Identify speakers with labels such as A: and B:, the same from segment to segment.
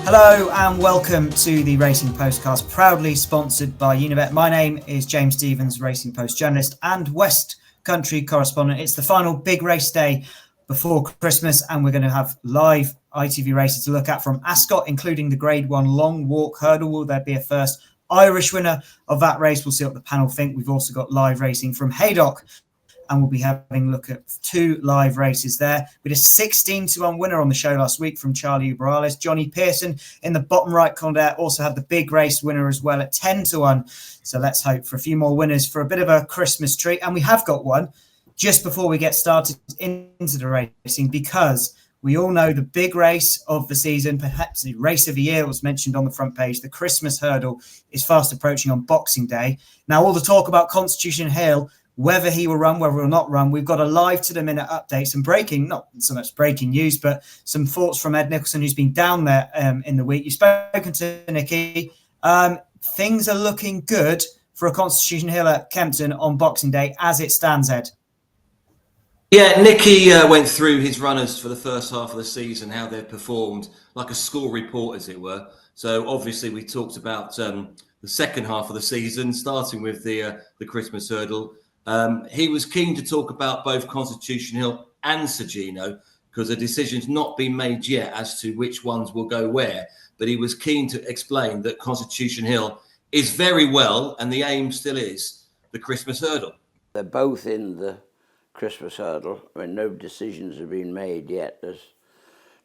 A: Hello and welcome to the Racing Postcast, proudly sponsored by Unibet. My name is James Stevens, Racing Post journalist and West Country correspondent. It's the final big race day before Christmas, and we're going to have live ITV races to look at from Ascot, including the Grade 1 long walk hurdle. Will there be a first Irish winner of that race? We'll see what the panel think. We've also got live racing from Haydock, and we'll be having a look at two live races there. We had a 16-1 winner on the show last week from Charlie Uberales. Jonny Pearson in the bottom right corner there also had the big race winner as well at 10-1. So let's hope for a few more winners for a bit of a Christmas treat. And we have got one just before we get started into the racing, because we all know the big race of the season, perhaps the race of the year, was mentioned on the front page. The Christmas hurdle is fast approaching on Boxing Day. Now, all the talk about Constitution Hill, whether he will run, whether he will not run, we've got a live to the minute update, some breaking, not so much breaking news, but some thoughts from Ed Nicholson, who's been down there in the week. You've spoken to Nicky. Things are looking good for a Constitution Hill at Kempton on Boxing Day as it stands, Ed.
B: Yeah, Nicky went through his runners for the first half of the season, how they've performed, like a score report, as it were. So obviously we talked about the second half of the season, starting with the Christmas hurdle. He was keen to talk about both Constitution Hill and Sagino, because a decision's not been made yet as to which ones will go where. But he was keen to explain that Constitution Hill is very well, and the aim still is, the Christmas hurdle.
C: They're both in the Christmas hurdle. I mean, no decisions have been made yet. There's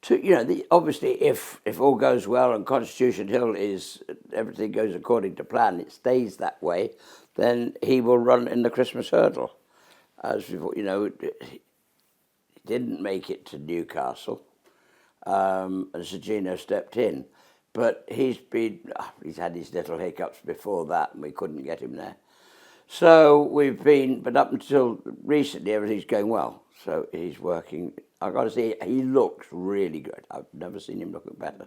C: two, obviously, if all goes well and Constitution Hill is, everything goes according to plan, it stays that way, then he will run in the Christmas hurdle. As before, he didn't make it to Newcastle, and Sagino stepped in, but he's had his little hiccups before that, and we couldn't get him there. So but up until recently, everything's going well. So he's working. I've got to say, he looks really good. I've never seen him looking better. To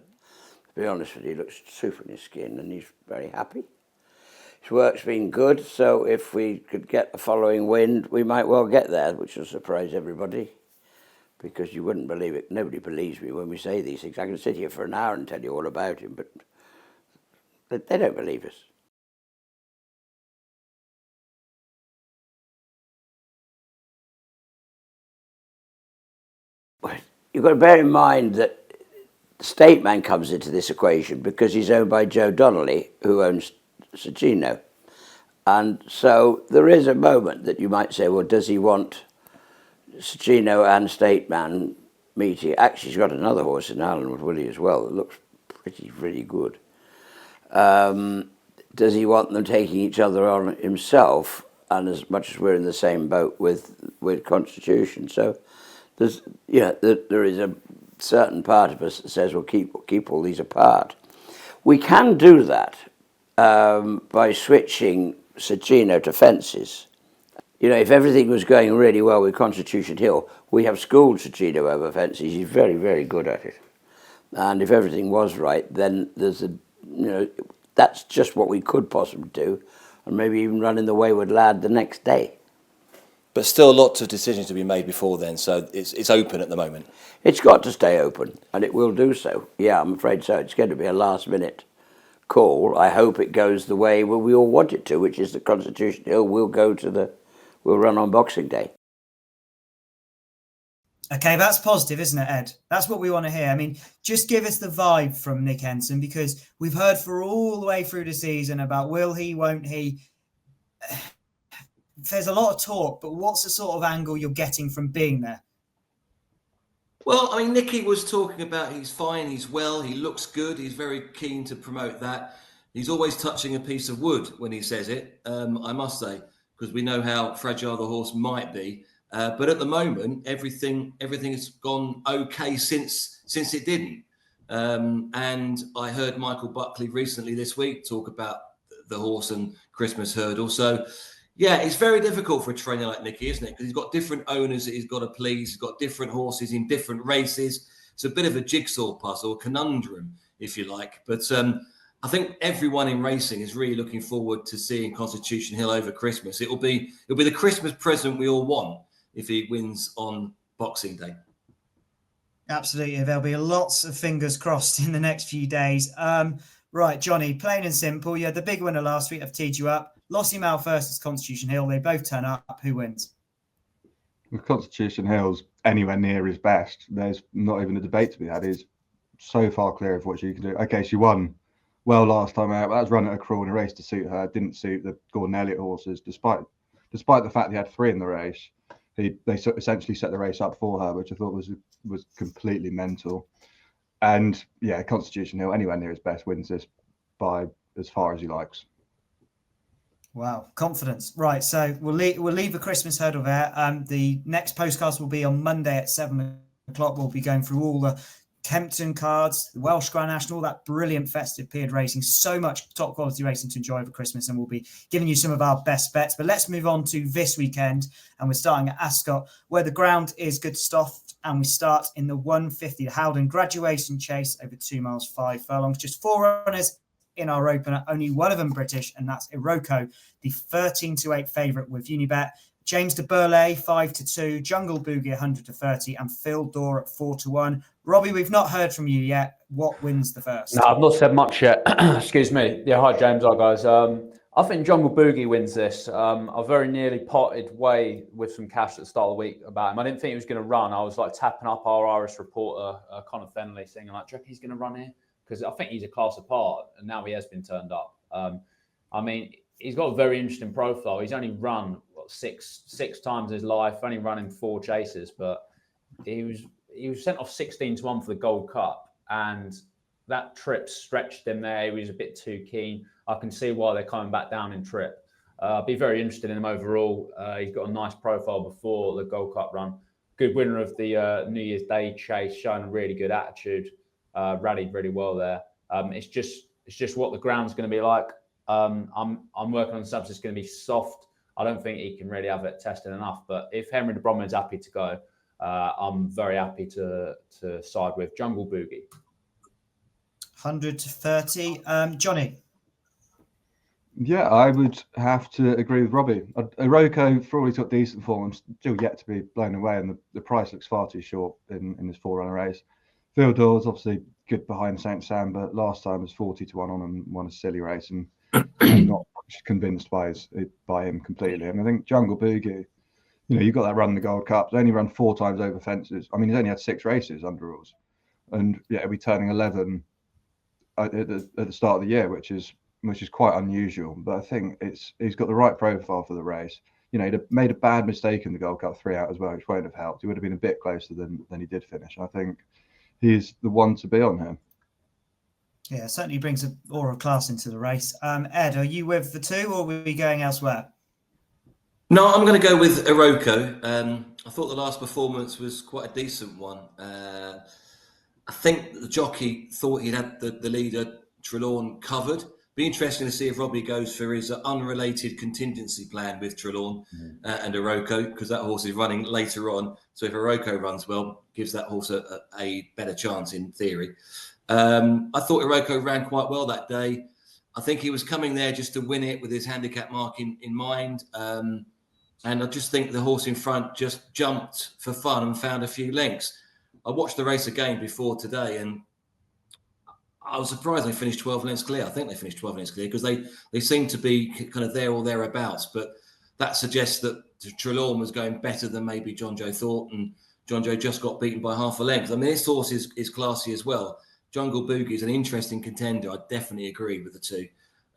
C: be honest with you, he looks super in his skin, and he's very happy. His work's been good, so if we could get the following wind, we might well get there, which will surprise everybody, because you wouldn't believe it. Nobody believes me when we say these things. I can sit here for an hour and tell you all about him, but they don't believe us. You've got to bear in mind that the state man comes into this equation because he's owned by Joe Donnelly, who owns Sagino. And so there is a moment that you might say, well, does he want Sagino and state man meeting? Actually, he's got another horse in Ireland, Willie, as well, that looks pretty good. Does he want them taking each other on himself? And as much as we're in the same boat with Constitution, so there is a certain part of us that says, well, keep all these apart. We can do that by switching Sagino to fences. If everything was going really well with Constitution Hill, we have schooled Sagino over fences. He's very, very good at it. And if everything was right, then that's just what we could possibly do, and maybe even run in the Wayward Lad the next day.
D: But still lots of decisions to be made before then, so it's open at the moment.
C: It's got to stay open, and it will do so. Yeah, I'm afraid so. It's going to be a last-minute call. I hope it goes the way we all want it to, which is that Constitution Hill will run on Boxing Day.
A: Okay, that's positive, isn't it, Ed? That's what we want to hear. I mean, just give us the vibe from Nick Henson, because we've heard for all the way through the season about will he, won't he. There's a lot of talk, but what's the sort of angle you're getting from being there?
B: Well, I mean, Nicky was talking about he's fine, he's well, he looks good, he's very keen to promote that. He's always touching a piece of wood when he says it, I must say, because we know how fragile the horse might be. But at the moment, everything has gone okay since it didn't. And I heard Michael Buckley recently this week talk about the horse and Christmas hurdle. So, yeah, it's very difficult for a trainer like Nicky, isn't it? Because he's got different owners that he's got to please. He's got different horses in different races. It's a bit of a jigsaw puzzle, a conundrum, if you like. But I think everyone in racing is really looking forward to seeing Constitution Hill over Christmas. It'll be the Christmas present we all want if he wins on Boxing Day.
A: Absolutely. There'll be lots of fingers crossed in the next few days. Right, Jonny, plain and simple. Yeah, the big winner last week. I've teed you up. Lossiemouth versus Constitution Hill. They both turn up. Who wins?
E: With Constitution Hill's anywhere near his best, there's not even a debate to be had. He's so far clear of what she can do. Okay, she won well last time out, but that's run at a crawl in a race to suit her. Didn't suit the Gordon Elliott horses, despite the fact he had 3 in the race. They essentially set the race up for her, which I thought was completely mental. And yeah, Constitution Hill, anywhere near his best, wins this by as far as he likes.
A: Wow, confidence. Right, so we'll leave the Christmas hurdle there. The next postcast will be on Monday at 7 o'clock. We'll be going through all the Kempton cards, the Welsh Grand National, all that brilliant festive period racing. So much top quality racing to enjoy over Christmas, and we'll be giving you some of our best bets. But let's move on to this weekend, and we're starting at Ascot, where the ground is good stuff, and we start in the 150, the Howden Graduation Chase over 2 miles, 5 furlongs. Just 4 runners in our opener, only one of them British, and that's Iroko, the 13-8 favourite with Unibet. James de Burleigh 5-2, Jungle Boogie 100-30, and Phil Dore at 4-1. Robbie, we've not heard from you yet. What wins the first?
F: No, I've not said much yet. Excuse me. Yeah, hi James, hi guys. I think Jungle Boogie wins this. I very nearly potted way with some cash at the start of the week about him. I didn't think he was going to run. I was like tapping up our Irish reporter, Conor Fennelly, saying like, do you reckon he's going to run here? Because I think he's a class apart, and now he has been turned up. I mean, he's got a very interesting profile. He's only run six times in his life, only running 4 chases, but he was sent off 16-1 for the Gold Cup, and that trip stretched him there. He was a bit too keen. I can see why they're coming back down in trip. I'd be very interested in him overall. He's got a nice profile before the Gold Cup run. Good winner of the New Year's Day chase, showing a really good attitude. Rallied really well there. It's just what the ground's going to be like. I'm working on subs. It's going to be soft. I don't think he can really have it tested enough. But if Henry de Bromhead's happy to go, I'm very happy to side with Jungle Boogie.
A: 100-30. Jonny.
E: Yeah, I would have to agree with Robbie. Iroko, for all he's got decent form, I'm still yet to be blown away, and the price looks far too short in this 4-runner race. Phil Dore's obviously good behind St. Sam, but last time was 40-1 on and won a silly race, and I'm not convinced by him completely. And I think Jungle Boogie, you've got that run the Gold Cup. He's only run 4 times over fences. I mean, he's only had 6 races under rules, and yeah, he'll be turning 11 at the start of the year, which is quite unusual. But I think he's got the right profile for the race. He'd have made a bad mistake in the Gold Cup 3 out as well, which won't have helped. He would have been a bit closer than he did finish. I think he's the one to be on here.
A: Yeah, certainly brings an aura of class into the race. Ed, are you with the 2, or are we going elsewhere?
B: No, I'm going to go with Iroko. I thought the last performance was quite a decent one. I think the jockey thought he'd had the leader, Trelawn, covered. Be interesting to see if Robbie goes for his unrelated contingency plan with Trelawn and Iroko, because that horse is running later on. So if Iroko runs well, gives that horse a better chance in theory. I thought Iroko ran quite well that day. I think he was coming there just to win it with his handicap mark in mind. And I just think the horse in front just jumped for fun and found a few lengths. I watched the race again before today, and I was surprised they finished 12 lengths clear. I think they finished 12 lengths clear because they seem to be kind of there or thereabouts. But that suggests that Trelawn was going better than maybe John Joe thought, and John Joe just got beaten by half a length. I mean, this horse is classy as well. Jungle Boogie is an interesting contender. I definitely agree with the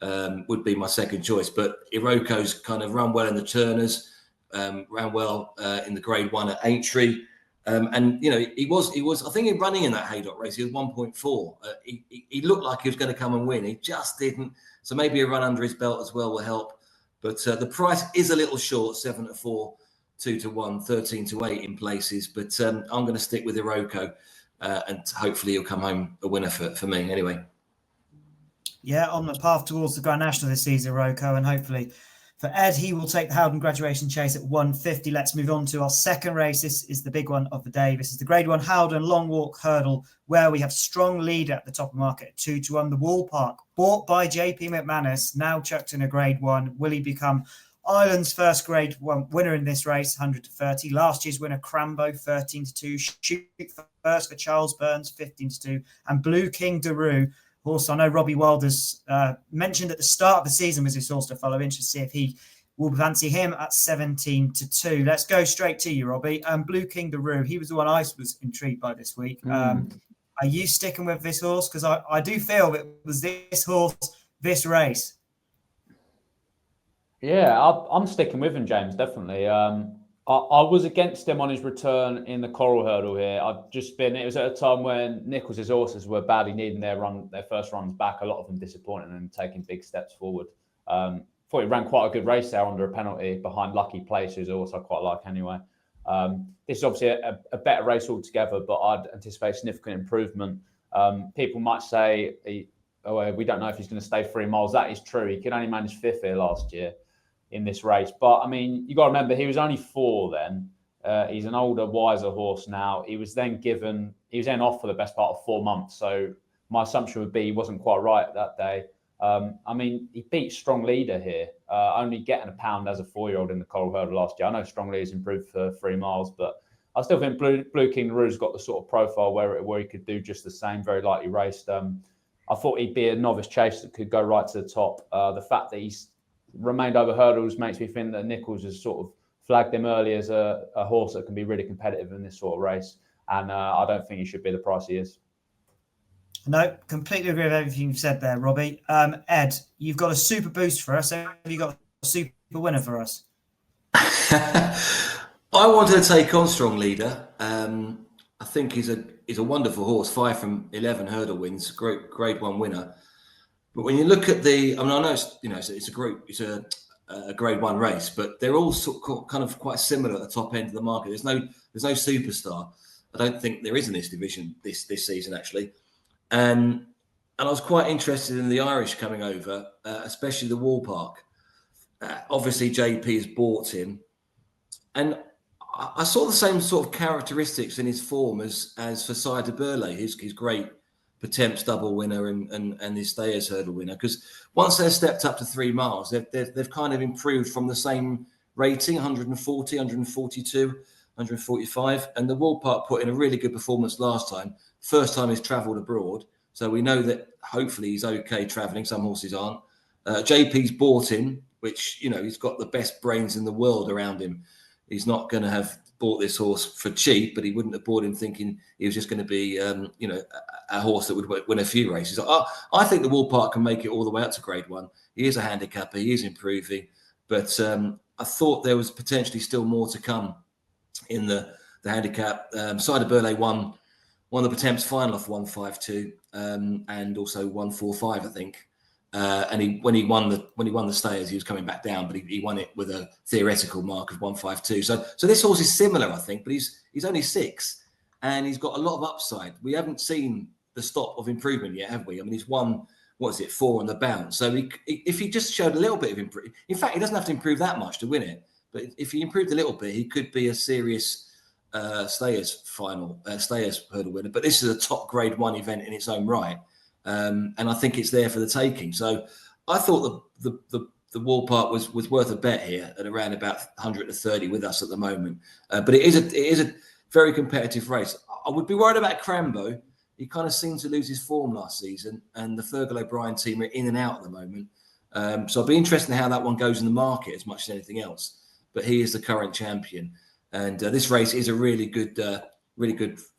B: 2. Would be my second choice. But Iroko's kind of run well in the Turners, ran well in the Grade 1 at Aintree. And he was I think in running in that Haydock race, he was 1.4. He looked like he was going to come and win. He just didn't. So maybe a run under his belt as well will help. But the price is a little short, 7-4, 2-1, 13-8 in places. But I'm going to stick with Iroko, and hopefully he'll come home a winner for me anyway.
A: Yeah, on the path towards the Grand National this season, Iroko, and hopefully for Ed, he will take the Howden Graduation Chase at 150. Let's move on to our second race. This is the big one of the day. This is the Grade 1 Howden Long Walk Hurdle, where we have strong leader at the top of the market at 2-1. The Wall Park, bought by JP McManus, now chucked in a Grade 1. Will he become Ireland's first grade one winner in this race, 100-30. Last year's winner, Crambo, 13-2. Shoot First for Charles Burns, 15-2. And Blue King Daru, horse I know Robbie Wilders mentioned at the start of the season was his horse to follow. Interested to see if he will fancy him at 17-2. Let's go straight to you, Robbie. Blue King Daru, he was the one I was intrigued by this week. Are you sticking with this horse? Because I do feel it was this horse, this race.
F: Yeah, I'm sticking with him, James, definitely. I was against him on his return in the Coral Hurdle here. It was at a time when Nicholson's horses were badly needing their first runs back, a lot of them disappointing and taking big steps forward. Thought he ran quite a good race there under a penalty behind Lucky Place, whose horse I quite like anyway. This is obviously a better race altogether, but I'd anticipate significant improvement. People might say, we don't know if he's going to stay 3 miles. That is true. He could only manage 5th here last year in this race. But, I mean, you got to remember, he was only 4 then. He's an older, wiser horse now. He was then off for the best part of 4 months. So my assumption would be he wasn't quite right that day. I mean, he beat Strong Leader here, only getting a pound as a 4-year-old in the Coral Hurdle last year. I know Strong Leader's improved for 3 miles, but I still think Blue King Daru's got the sort of profile where he could do just the same, very lightly raced. I thought he'd be a novice chase that could go right to the top. The fact that he's remained over hurdles makes me think that Nichols has sort of flagged him early as a horse that can be really competitive in this sort of race. And I don't think he should be the price he is.
A: No, completely agree with everything you've said there, Robbie. Ed, you've got a super boost for us. Have you got a super winner for us?
B: I wanted to take on Strong Leader. I think he's a wonderful horse. 5 from 11 hurdle wins, grade 1 winner. But when you look at I know it's a group, it's a grade 1 race, but they're all kind of quite similar at the top end of the market. There's no superstar. I don't think there is in this division this season actually. And I was quite interested in the Irish coming over, especially the Wall Park. Obviously, JP has bought him, and I saw the same sort of characteristics in his form as for Sire de Burley, his great Pertemps double winner and his Stayers hurdle winner. Because once they've stepped up to 3 miles, they've kind of improved from the same rating, 140, 142, 145. And the Wall Park put in a really good performance last time. First time he's travelled abroad. So we know that hopefully he's okay travelling. Some horses aren't. JP's bought him, which, he's got the best brains in the world around him. He's not going to have bought this horse for cheap, but he wouldn't have bought him thinking he was just going to be, a horse that would win a few races. I think the Wall Park can make it all the way up to grade 1. He is a handicapper. He is improving. But I thought there was potentially still more to come in the handicap. Sire de Burley won the Pertemps final off 152 and also 145, I think. And when he won the Stayers, he was coming back down, but he won it with a theoretical mark of 152. So this horse is similar, I think, but he's only 6, and he's got a lot of upside. We haven't seen the stop of improvement yet, have we? I mean, he's won 4 on the bounce. So if he just showed a little bit of improvement, in fact, he doesn't have to improve that much to win it. But if he improved a little bit, he could be a serious Stayers hurdle winner. But this is a top grade 1 event in its own right. And I think it's there for the taking. So I thought the Wall Park was worth a bet here at around about 130 with us at the moment. But it is a very competitive race. I would be worried about Crambo. He kind of seemed to lose his form last season, and the Fergal O'Brien team are in and out at the moment. So I'll be interested in how that one goes in the market as much as anything else. But he is the current champion, and this race is a really good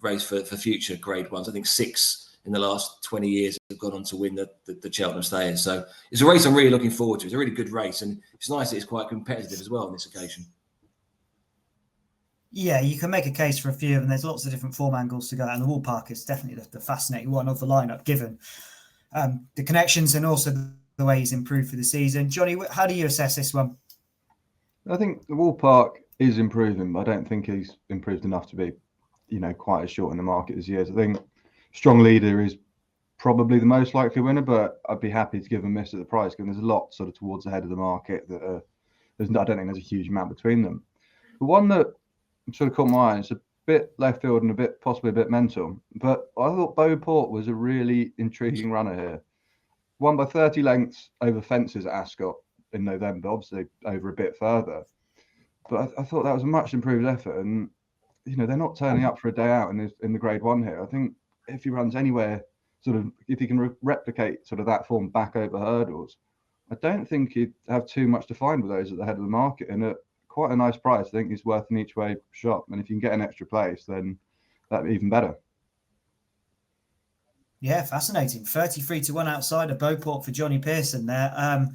B: race for future grade 1s. I think 6 in the last 20 years have gone on to win the Cheltenham Stayers. So it's a race I'm really looking forward to. It's a really good race, and it's nice that it's quite competitive as well on this occasion.
A: Yeah, you can make a case for a few of them. There's lots of different form angles to go at, and the Wall Park is definitely the fascinating one of the lineup, given the connections and also the way he's improved for the season. Jonny, how do you assess this one?
E: I think the Wall Park is improving, but I don't think he's improved enough to be, quite as short in the market as he is. I think Strong Leader is probably the most likely winner, but I'd be happy to give him this at the price, given there's a lot sort of towards the head of the market that I don't think there's a huge amount between them. The one that sort of caught my eye, it's a bit left field and possibly a bit mental, but I thought Beauport was a really intriguing runner here. Won by 30 lengths over fences at Ascot in November, obviously over a bit further. But I thought that was a much improved effort, and they're not turning up for a day out in the Grade 1 here. I think if he runs anywhere, sort of, if he can replicate sort of that form back over hurdles, I don't think he'd have too much to find with those at the head of the market. And at quite a nice price, I think he's worth an each way shot. And if you can get an extra place, then that'd be even better.
A: Yeah, fascinating. 33-1 outside of Beauport for Jonny Pearson there.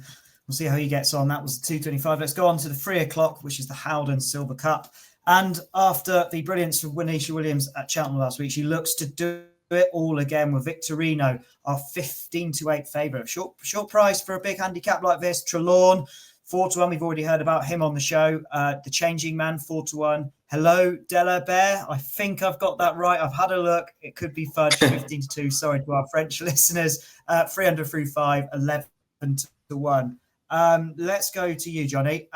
A: We'll see how he gets on. That was the 225. Let's go on to the 3 o'clock, which is the Howden Silver Cup. And after the brilliance of Wanisha Williams at Cheltenham last week, she looks to do it all again with Victorino, our 15-8 favourite. Short price for a big handicap like this. Trelawn, 4-1. We've already heard about him on the show. The Changing Man, 4-1. Hello, Delabert. I think I've got that right. I've had a look. It could be fudge, 15-2. Sorry to our French listeners. 300 through 5, 11-1. Let's go to you, Jonny.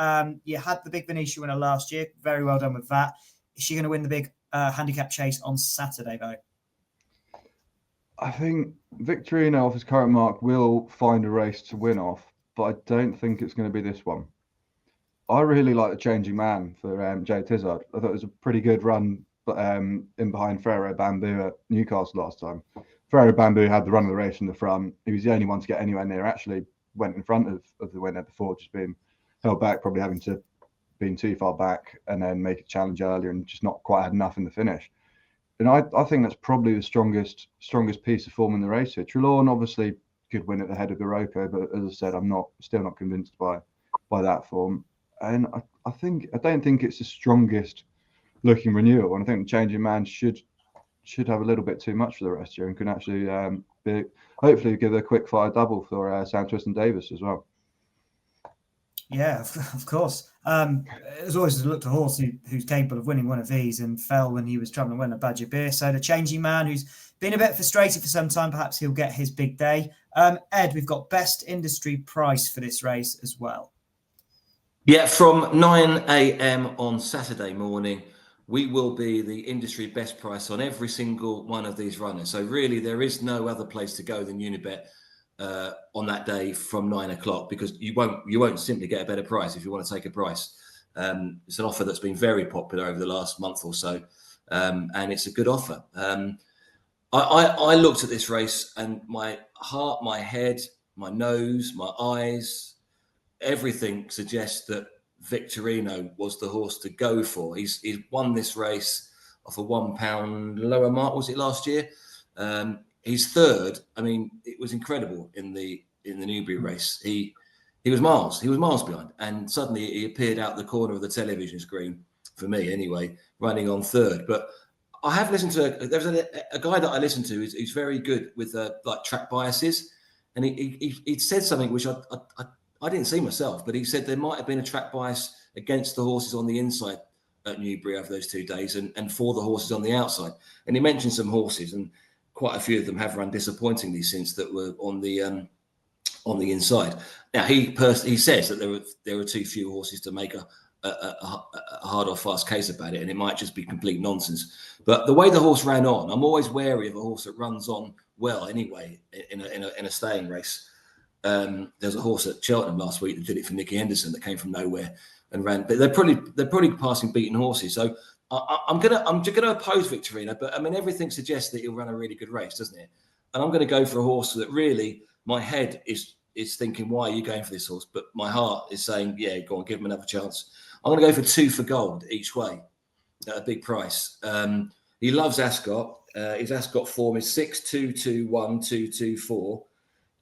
A: You had the big Venetia winner last year. Very well done with that. Is she going to win the big handicap chase on Saturday, though?
E: I think Victorino, off his current mark, will find a race to win off, but I don't think it's going to be this one. I really like the Changing Man for Jay Tizard. I thought it was a pretty good run in behind Ferrero Bamboo at Newcastle last time. Ferrero Bamboo had the run of the race in the front. He was the only one to get anywhere near. Actually went in front of the winner before just being held back, probably having to been too far back and then make a challenge earlier and just not quite had enough in the finish. And I think that's probably the strongest piece of form in the race here. Trelawn obviously could win at the head of Iroko, but as I said, I'm still not convinced by that form. And I don't think it's the strongest looking renewal. And I think the Changing Man should have a little bit too much for the rest here and can actually hopefully give a quick fire double for Sam Twiston-Davies as well.
A: Yeah, of course. It's always looked a horse who's capable of winning one of these and fell when he was travelling to win a Badger Beer. So the Changing Man, who's been a bit frustrated for some time, perhaps he'll get his big day. Ed, we've got best industry price for this race as well.
B: Yeah, from 9 a.m. on Saturday morning, we will be the industry best price on every single one of these runners. So really, there is no other place to go than Unibet on that day from 9 o'clock, because you won't simply get a better price if you want to take a price. It's an offer that's been very popular over the last month or so, and it's a good offer. I looked at this race and my heart, my head, my nose, my eyes, everything suggests that Victorino was the horse to go for. He's won this race off a £1 lower mark, was it last year? He's third. I mean, it was incredible in the Newbury race. He was miles behind, and suddenly he appeared out the corner of the television screen, for me anyway, running on third. But I have listened to there's a guy that I listen to who's very good with like track biases, and he said something which I didn't see myself, but he said there might have been a track bias against the horses on the inside at Newbury over those 2 days and for the horses on the outside. And he mentioned some horses, and quite a few of them have run disappointingly since that were on the inside. Now, he says that there were too few horses to make a hard or fast case about it, and it might just be complete nonsense. But the way the horse ran on, I'm always wary of a horse that runs on well anyway in a staying race. There's a horse at Cheltenham last week that did it for Nicky Henderson that came from nowhere and ran. But they're probably passing beaten horses. So I'm gonna oppose Victorino, but I mean everything suggests that he'll run a really good race, doesn't it? And I'm going to go for a horse that really my head is thinking, why are you going for this horse? But my heart is saying, yeah, go on, give him another chance. I'm going to go for 2 for gold each way at a big price. He loves Ascot. His Ascot form is 6-2-2-1-2-2-4.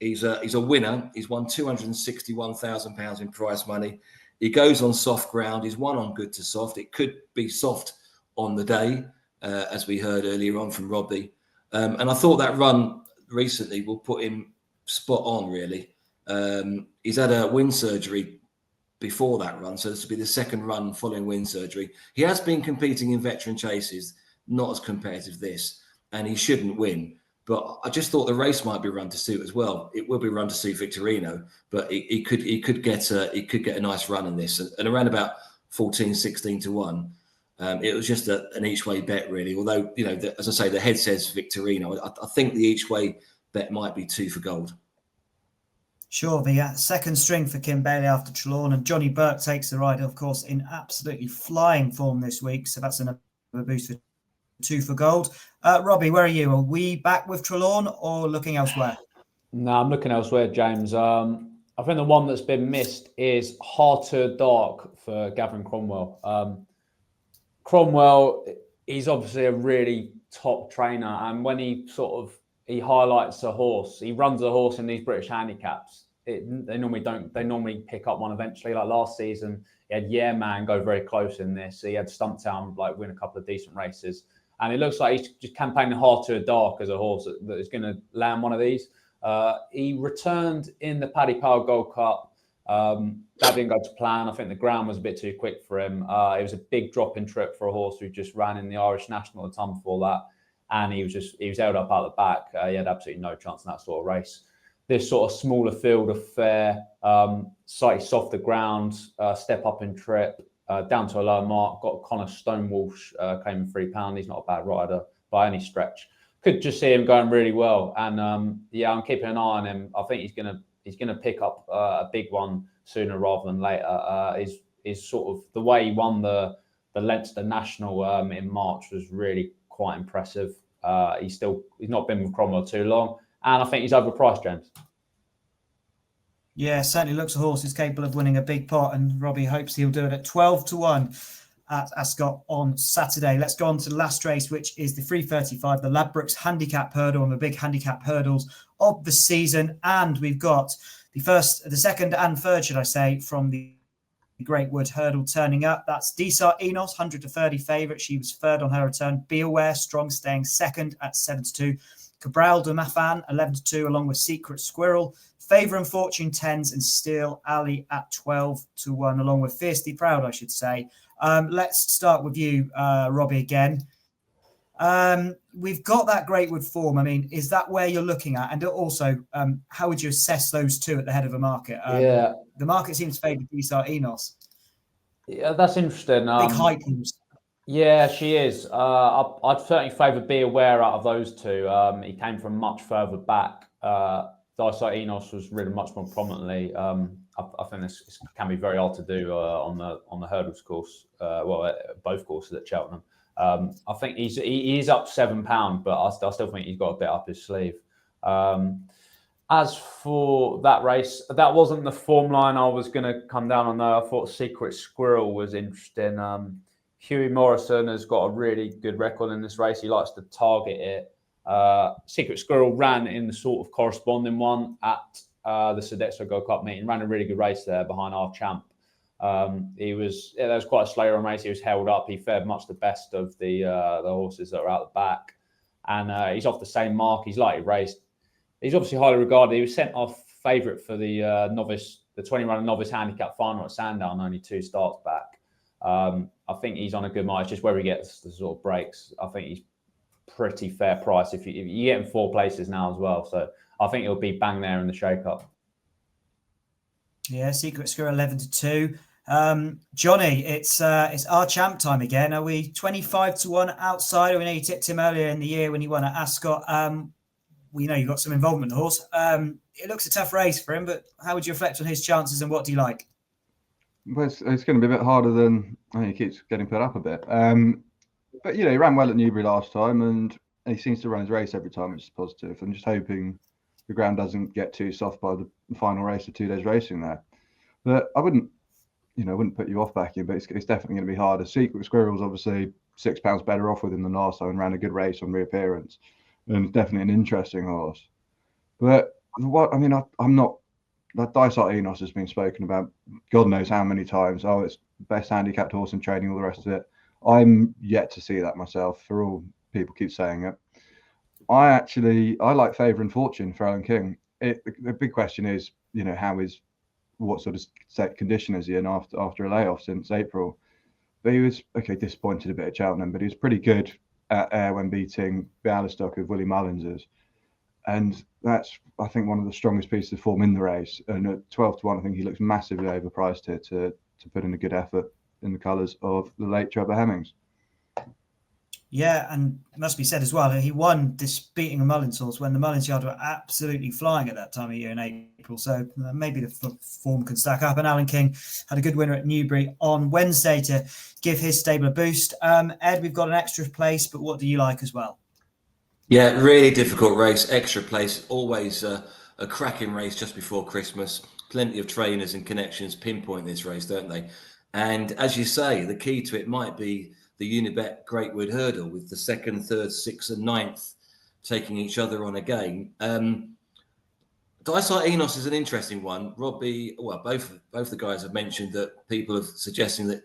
B: He's a winner. He's won £261,000 in prize money. He goes on soft ground. He's won on good to soft. It could be soft on the day, as we heard earlier on from Robbie. And I thought that run recently will put him spot on, really. He's had a wind surgery before that run, so this will be the second run following wind surgery. He has been competing in veteran chases, not as competitive this, and he shouldn't win. But I just thought the race might be run to suit as well. It will be run to suit Victorino, but he could get a nice run in this. And around about 14-16-1, it was just an each way bet really. Although as I say, the head says Victorino. I think the each way bet might be 2 for gold.
A: Sure, the second string for Kim Bailey after Trelawn, and Jonny Burke takes the ride, of course, in absolutely flying form this week. So that's another boost for 2 for gold. Robbie, where are you? Are we back with Trelawn or looking elsewhere?
F: No, I'm looking elsewhere, James. I think the one that's been missed is Hard to Dark for Gavin Cromwell. Cromwell, he's obviously a really top trainer, and when he highlights a horse, he runs a horse in these British handicaps. They normally pick up one eventually. Like last season, he had Yeah Man go very close in this. He had Stumptown win a couple of decent races, and it looks like he's just campaigning Hard to Dark as a horse that is going to land one of these. He returned in the Paddy Power Gold Cup. That didn't go to plan. I think the ground was a bit too quick for him. It was a big drop-in trip for a horse who just ran in the Irish National a ton before that, and he was held up out the back. He had absolutely no chance in that sort of race. This sort of smaller field affair, slightly softer ground, step up in trip, down to a lower mark. Got Connor Stonewalsh, came in £3. He's not a bad rider by any stretch. Could just see him going really well, and I'm keeping an eye on him. I think he's gonna pick up a big one sooner rather than later. Is sort of the way he won the Leinster National in March was really quite impressive. He's not been with Cromwell too long, and I think he's overpriced, James.
A: Yeah, certainly looks a horse who's capable of winning a big pot, and Robbie hopes he'll do it at 12-1 at Ascot on Saturday. Let's go on to the last race, which is the 3:35, the Ladbrokes Handicap Hurdle, and the big handicap hurdles of the season. And we've got the second and third, should I say, from the Great Wood Hurdle turning up. That's Desart Enos, 130 favourite. She was third on her return. Be Aware Strong staying second at 7-2. Cabral de Mafan, 11-2, along with Secret Squirrel. Favour and Fortune 10s, and Steel Alley at 12-1, along with Fiercely Proud, I should say. Let's start with you, Robbie, again. We've got that Great Wood form. I mean, is that where you're looking at? And also, how would you assess those two at the head of the market? The market seems to favour Desart Enos.
F: Yeah, that's interesting.
A: Big hype.
F: Yeah, she is. I'd certainly favour Be Aware out of those two. He came from much further back. Desart Enos was ridden much more prominently. I think this can be very hard to do on the hurdles course. Both courses at Cheltenham. I think he is up £7, but I still think he's got a bit up his sleeve. As for that race, that wasn't the form line I was going to come down on, though. I thought Secret Squirrel was interesting. Hughie Morrison has got a really good record in this race. He likes to target it. Secret Squirrel ran in the sort of corresponding one at the Sodexo Gold Cup meeting. Ran a really good race there behind our champ. That was quite a slow run race. He was held up. He fared much the best of the horses that are out the back, and he's off the same mark. He's lightly raced. He's obviously highly regarded. He was sent off favourite for the 20-runner novice handicap final at Sandown, only 2 starts back. I think he's on a good mark. It's just where he gets the sort of breaks. I think he's pretty fair price if you get him 4 places now as well. So I think he'll be bang there in the shake-up.
A: Yeah, Secret Squirrel 11-2. Jonny, it's our champ time again. Are we 25-1 outside? We know you tipped him earlier in the year when he won at Ascot. We know you've got some involvement in the horse. It looks a tough race for him, but how would you reflect on his chances and what do you like?
E: Well, it's going to be a bit harder than I think he keeps getting put up a bit. But he ran well at Newbury last time, and he seems to run his race every time, which is positive. I'm just hoping the ground doesn't get too soft by the final race of 2 days racing there. But I wouldn't put you off backing, but it's definitely going to be harder. Secret Squirrel's obviously £6 better off with him than last time and ran a good race on reappearance, and definitely an interesting horse. But I'm not. That Desart Enos has been spoken about God knows how many times. Oh, it's best handicapped horse in training, all the rest of it. I'm yet to see that myself, for all people keep saying it. I like Favour and Fortune for Alan King. The big question is, what sort of set condition is he in after a layoff since April? But he was disappointed a bit at Cheltenham, but he was pretty good at Ayr when beating Bialystok of Willie Mullins's. And that's, I think, one of the strongest pieces of form in the race. And at 12-1, I think he looks massively overpriced here to put in a good effort in the colours of the late Trevor Hemmings.
A: Yeah, and it must be said as well, he won this beating a Mullins horse when the Mullins yard were absolutely flying at that time of year in April. So maybe the form can stack up. And Alan King had a good winner at Newbury on Wednesday to give his stable a boost. Ed, we've got an extra place, but what do you like as well?
B: Yeah, really difficult race. Extra place, always a cracking race just before Christmas. Plenty of trainers and connections pinpoint this race, don't they? And as you say, the key to it might be the Unibet Greatwood Hurdle with the 2nd, 3rd, 6th and 9th taking each other on again. Dysart Enos is an interesting one. Robbie, well, both the guys have mentioned that people are suggesting that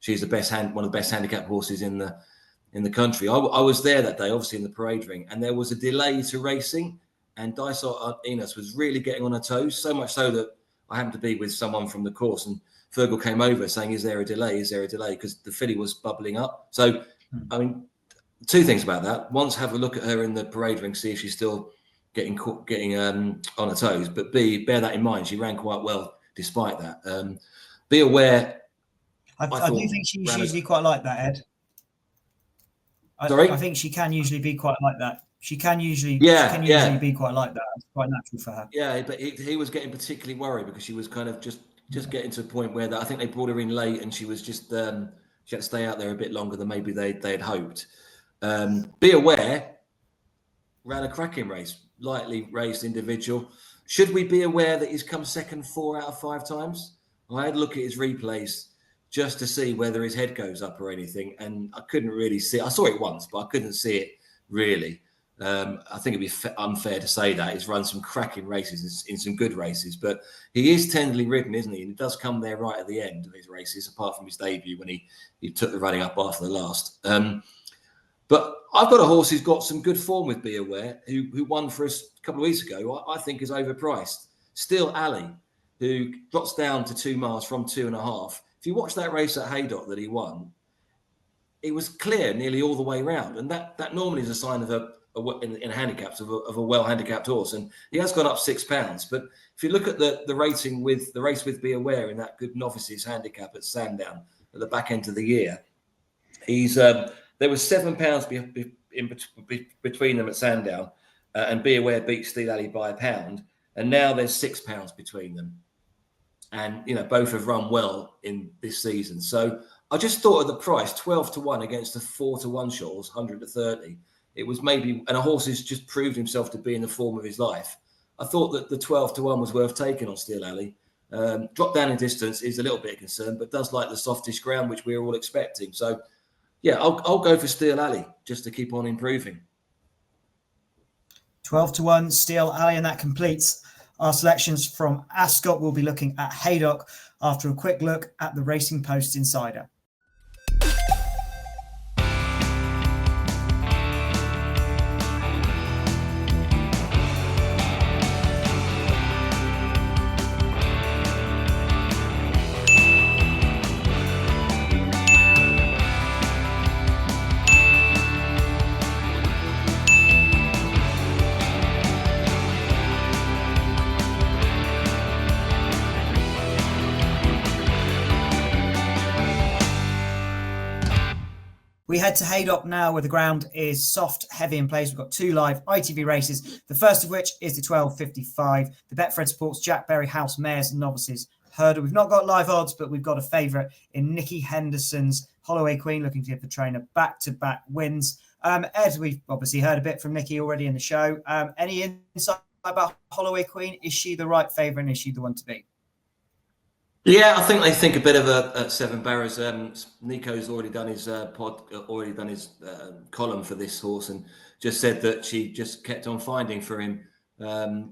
B: she's one of the best handicap horses in the country. I was there that day, obviously in the parade ring, and there was a delay to racing, and Dysart Enos was really getting on her toes, so much so that I happened to be with someone from the course, and Fergal came over saying, is there a delay? Is there a delay? Because the filly was bubbling up. So, I mean, two things about that. Once, have a look at her in the parade ring, see if she's still getting on her toes. But B, bear that in mind. She ran quite well despite that. Be aware.
A: I do think she's usually quite like that, Ed.
B: Sorry?
A: I think she can usually be quite like that. She can usually be quite like that. It's quite natural for her.
B: Yeah, but he was getting particularly worried because she was kind of just getting to a point where I think they brought her in late, and she was just she had to stay out there a bit longer than maybe they had hoped. Be aware, ran a cracking race, lightly raced individual. Should we be aware that he's come second 4 out of 5 times? I had a look at his replays just to see whether his head goes up or anything, and I couldn't really see it. I saw it once, but I couldn't see it really. I think it'd be unfair to say that. He's run some cracking races in some good races, but he is tenderly ridden, isn't he? And he does come there right at the end of his races, apart from his debut when he took the running up after the last. But I've got a horse who's got some good form with Be Aware, who won for us a couple of weeks ago. I think is overpriced. Still Ali, who drops down to 2 miles from 2.5. If you watch that race at Haydock that he won, it was clear nearly all the way round, and that normally is a sign of in handicaps of a well handicapped horse, and he has gone up £6. But if you look at the rating with the race with Be Aware in that good novices handicap at Sandown at the back end of the year, he's there was £7 between them at Sandown, and Be Aware beat Steel Alley by £1, and now there's £6 between them, and both have run well in this season. So I just thought of the price, 12-1 against the 4-1 Shawls, 100-30. It was maybe, and a horse who's just proved himself to be in the form of his life. I thought that the 12-1 was worth taking on Steel Alley. Drop down in distance is a little bit of concern, but does like the softish ground, which we were all expecting. So, yeah, I'll go for Steel Alley just to keep on improving.
A: 12-1 Steel Alley, and that completes our selections from Ascot. We'll be looking at Haydock after a quick look at the Racing Post Insider. We head to Haydock now, where the ground is soft, heavy in place. We've got 2 live ITV races, the first of which is the 12.55, the Betfred Sports Jack Berry House Mares and Novices Hurdle. We've not got live odds, but we've got a favourite in Nikki Henderson's Holloway Queen, looking to give the trainer back-to-back wins. Ed, we've obviously heard a bit from Nikki already in the show. Any insight about Holloway Queen? Is she the right favourite, and is she the one to beat?
B: Yeah, I think they think a bit of a 7 Barrows. Nico's already done his column for this horse, and just said that she just kept on finding for him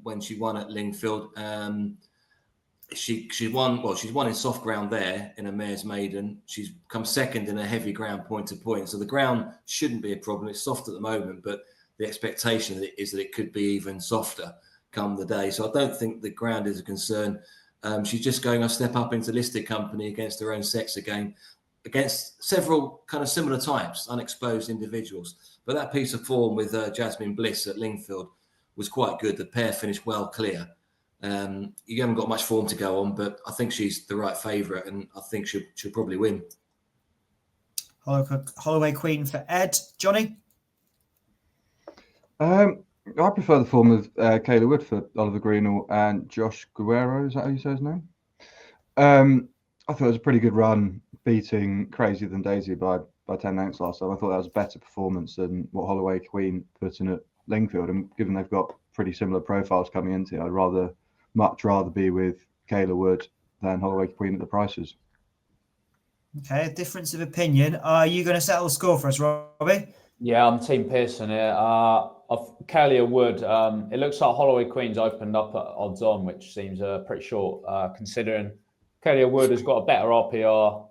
B: when she won at Lingfield. She won. Well, she's won in soft ground there in a Mare's Maiden. She's come second in a heavy ground point to point. So the ground shouldn't be a problem. It's soft at the moment, but the expectation is that it could be even softer come the day. So I don't think the ground is a concern. She's just going a step up into listed company against her own sex again, against several kind of similar types, unexposed individuals. But that piece of form with Jasmine Bliss at Lingfield was quite good. The pair finished well clear. You haven't got much form to go on, but I think she's the right favourite, and I think she'll probably win.
A: Holloway Queen for Ed. Jonny?
E: I prefer the form of Kayla Wood for Oliver Greenall and Josh Guerrero. Is that how you say his name? I thought it was a pretty good run, beating Crazier Than Daisy by 10 lengths last time. I thought that was a better performance than what Holloway Queen put in at Lingfield. And given they've got pretty similar profiles coming into it, I'd much rather be with Kayla Wood than Holloway Queen at the prices.
A: Okay, a difference of opinion. Are you going to settle the score for us, Robbie?
F: Yeah, I'm Team Pearson here. Of Kayla Wood, it looks like Holloway Queen's opened up at odds on, which seems pretty short, considering Kayla Wood has got a better RPR,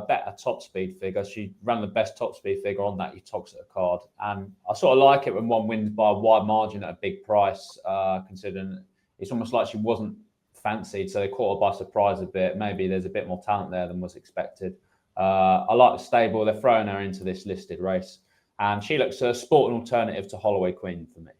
F: better top speed figure. She ran the best top speed figure on that Uttoxeter card. And I sort of like it when one wins by a wide margin at a big price, considering it's almost like she wasn't fancied, so they caught her by surprise a bit. Maybe there's a bit more talent there than was expected. I like the stable. They're throwing her into this listed race. And she looks a sporting alternative to Holloway Queen for me.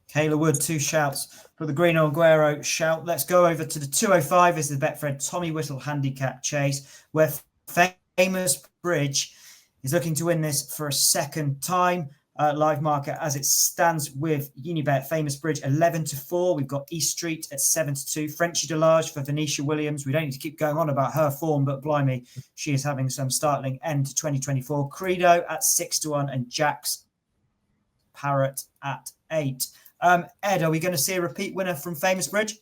A: Kayla Wood, 2 shouts for the Green Guerrero shout. Let's go over to the 205. This is the Betfred Tommy Whittle Handicap Chase, where Famous Bridge is looking to win this for a second time. Live market as it stands with Unibet. Famous Bridge 11-4. We've got East Street at 7-2. Frenchy Delage for Venetia Williams. We don't need to keep going on about her form, but blimey, she is having some startling end to 2024. Credo at 6-1 and Jack's Parrot at 8. Ed, are we going to see a repeat winner from Famous Bridge?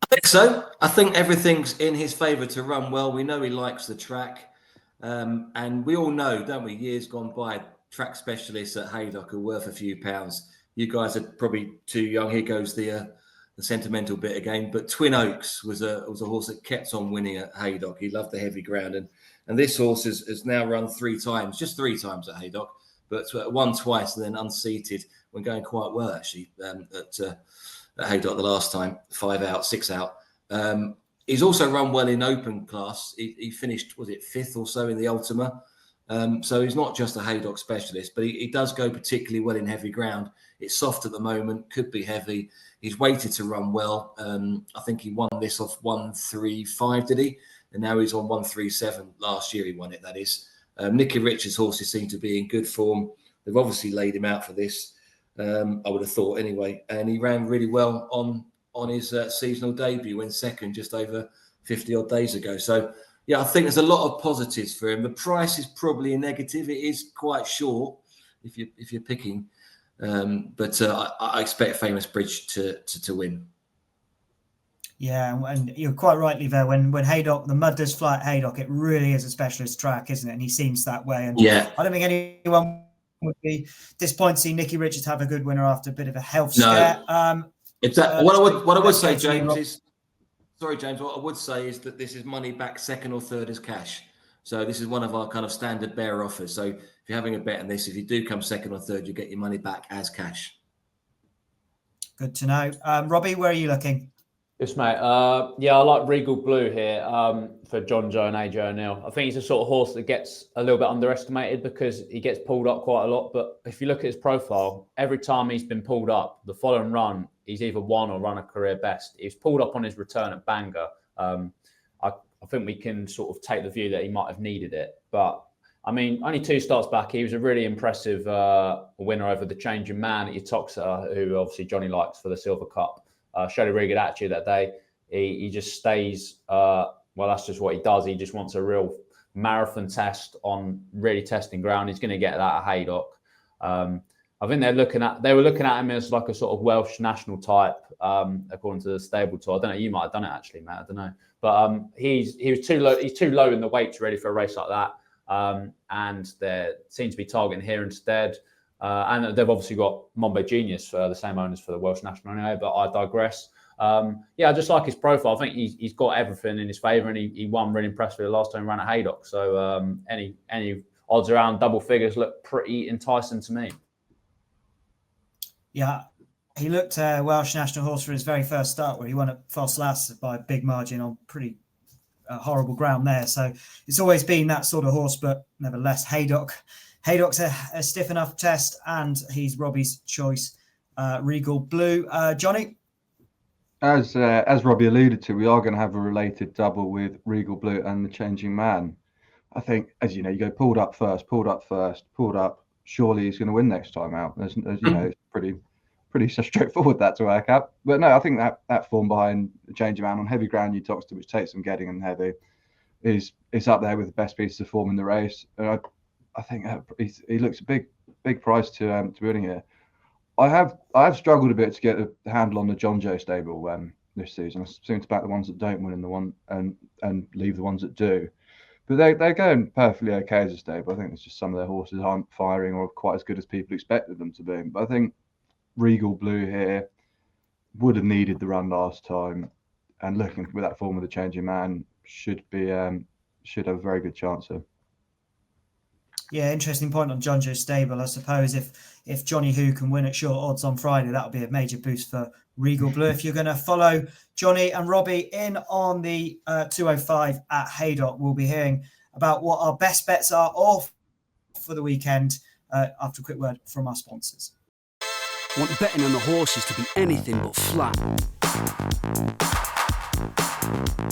B: I think so. I think everything's in his favour to run well. We know he likes the track. And we all know, don't we, years gone by, track specialists at Haydock are worth a few pounds. You guys are probably too young. Here goes the sentimental bit again. But Twin Oaks was a horse that kept on winning at Haydock. He loved the heavy ground. And this horse has now run 3 times, just 3 times at Haydock, but won twice and then unseated when going quite well, actually, at Haydock the last time, 5 out, 6 out. He's also run well in open class. He finished, was it 5th or so in the Ultima? So he's not just a Haydock specialist, but he does go particularly well in heavy ground. It's soft at the moment, could be heavy. He's weighted to run well. I think he won this off 135, did he? And now he's on 137. Last year he won it, that is. Nicky Richards' horses seem to be in good form. They've obviously laid him out for this, I would have thought anyway. And he ran really well on his seasonal debut, went second just over 50 odd days ago. So, yeah, I think there's a lot of positives for him. The price is probably a negative. It is quite short if you're picking, but I expect Famous Bridge to win.
A: Yeah, and you're quite rightly there. When Haydock, the mud does fly at Haydock, it really is a specialist track, isn't it? And he seems that way. And
B: yeah,
A: I don't think anyone would be disappointed to see Nicky Richards have a good winner after a bit of a health scare.
B: What I would say, James, is. Sorry, James. What I would say is that this is money back second or third as cash. So this is one of our kind of standard bearer offers. So if you're having a bet on this, if you do come second or third, you get your money back as cash.
A: Good to know. Robbie, where are you looking?
F: Yes, mate. Yeah, I like Regal Blue here for John Joe and AJ O'Neill. I think he's a sort of horse that gets a little bit underestimated because he gets pulled up quite a lot. But if you look at his profile, every time he's been pulled up, the following run, he's either won or run a career best. He was pulled up on his return at Bangor. I think we can sort of take the view that he might have needed it. But, I mean, only 2 starts back, he was a really impressive winner over the Changing Man at Uttoxeter, who obviously Jonny likes for the Silver Cup. Showed a really good attitude that day. He just stays, well, that's just what he does. He just wants a real marathon test on really testing ground. He's going to get that at Haydock. I think they were looking at him as like a sort of Welsh national type, according to the stable tour. I don't know, you might have done it actually, Matt. I don't know. But he was too low. He's too low in the weights ready for a race like that. And they seem to be targeting here instead. And they've obviously got Mombe Genius, the same owners for the Welsh national anyway, but I digress. Yeah, I just like his profile. I think he's got everything in his favour, and he won really impressively the last time he ran at Haydock. So any odds around double figures look pretty enticing to me.
A: Yeah, he looked Welsh national horse for his very first start, where he won at Foss Lass by a big margin on pretty horrible ground there. So it's always been that sort of horse, but nevertheless, Haydock's a stiff enough test, and he's Robbie's choice. Regal Blue. Jonny?
E: As Robbie alluded to, we are going to have a related double with Regal Blue and the Changing Man. I think, as you know, you go pulled up first, pulled up. Surely he's going to win next time out. As you know, it's pretty straightforward that to work out. But no, I think that form behind the change of man on heavy ground Nicholson, which takes some getting and heavy, is up there with the best pieces of form in the race. And I think he looks a big price to winning here. I have struggled a bit to get a handle on the John Joe stable this season. I seem to back the ones that don't win in the one and leave the ones that do. But they're going perfectly okay as a stable. I think it's just some of their horses aren't firing or quite as good as people expected them to be. But I think Regal Blue here would have needed the run last time, and looking with that form of the changing man should have a very good chance here.
A: Yeah, interesting point on John Joe's stable. I suppose if Johnny Who can win at short odds on Friday, that'll be a major boost for Regal Blue. If you're going to follow Jonny and Robbie in on the 205 at Haydock, we'll be hearing about what our best bets are off for the weekend after a quick word from our sponsors.
G: Want betting on the horses to be anything but flat?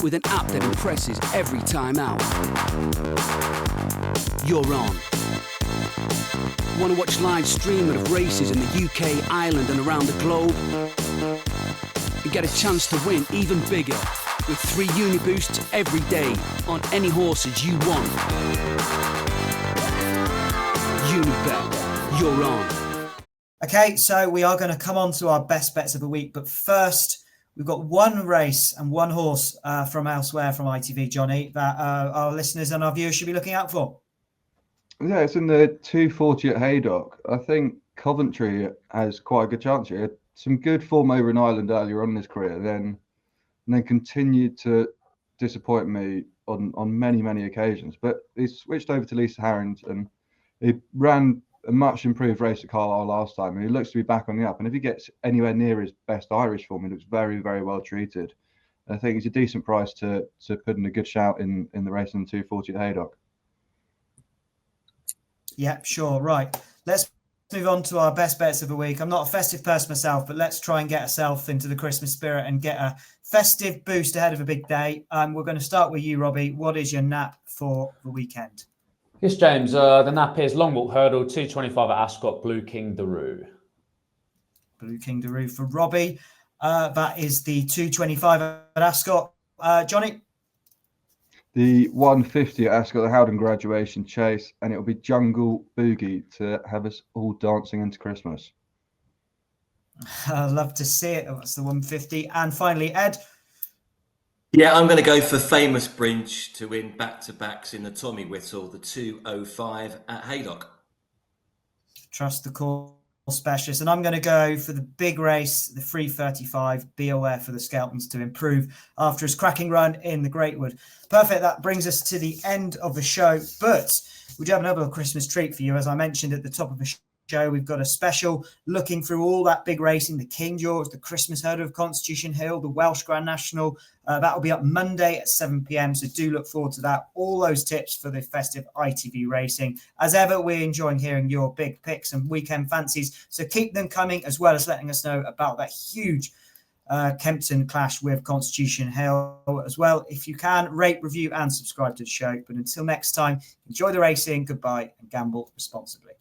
G: With an app that impresses every time out. You're on. Want to watch live streaming of races in the UK, Ireland and around the globe? And get a chance to win even bigger with 3 Uniboosts every day on any horses you want. Unibet, you're on.
A: Okay, so we are going to come on to our best bets of the week, but first we've got one race and one horse from elsewhere from ITV, Jonny, that our listeners and our viewers should be looking out for.
E: Yeah, it's in the 240 at Haydock. I think Coventry has quite a good chance here. Some good form over in Ireland earlier on in his career, then continued to disappoint me on many occasions. But he switched over to Lisa Harrington. He ran a much improved race at Carlisle last time, and he looks to be back on the up. And if he gets anywhere near his best Irish form, he looks very well treated. And I think he's a decent price to put in a good shout in the race in the 240 at Haydock.
A: Yeah, sure. Right. Let's move on to our best bets of the week. I'm not a festive person myself, but let's try and get ourselves into the Christmas spirit and get a festive boost ahead of a big day. We're going to start with you, Robbie. What is your nap for the weekend?
F: Yes, James. The nap is long walk hurdle, 225 at Ascot, Blue King Daru.
A: Blue King Daru for Robbie. That is the 225 at Ascot. Jonny?
E: The 150 at Ascot, the Howden Graduation Chase, and it'll be Jungle Boogie to have us all dancing into Christmas.
A: I'd love to see it. That's the 150. And finally, Ed?
B: Yeah, I'm going to go for Famous Brinch to win back-to-backs in the Tommy Whittle, the 205 at Haydock.
A: Trust the call specialist. And I'm going to go for the big race, the 335. Be aware for the Skeltons to improve after his cracking run in the Greatwood. Perfect. That brings us to the end of the show. But we do have another Christmas treat for you. As I mentioned at the top of the show, we've got a special looking through all that big racing, the King George, the Christmas Hurdle of Constitution Hill, the Welsh Grand National. That will be up Monday at 7 p.m. So do look forward to that. All those tips for the festive ITV racing. As ever, we're enjoying hearing your big picks and weekend fancies. So keep them coming, as well as letting us know about that huge Kempton clash with Constitution Hill as well. If you can, rate, review and subscribe to the show. But until next time, enjoy the racing. Goodbye and gamble responsibly.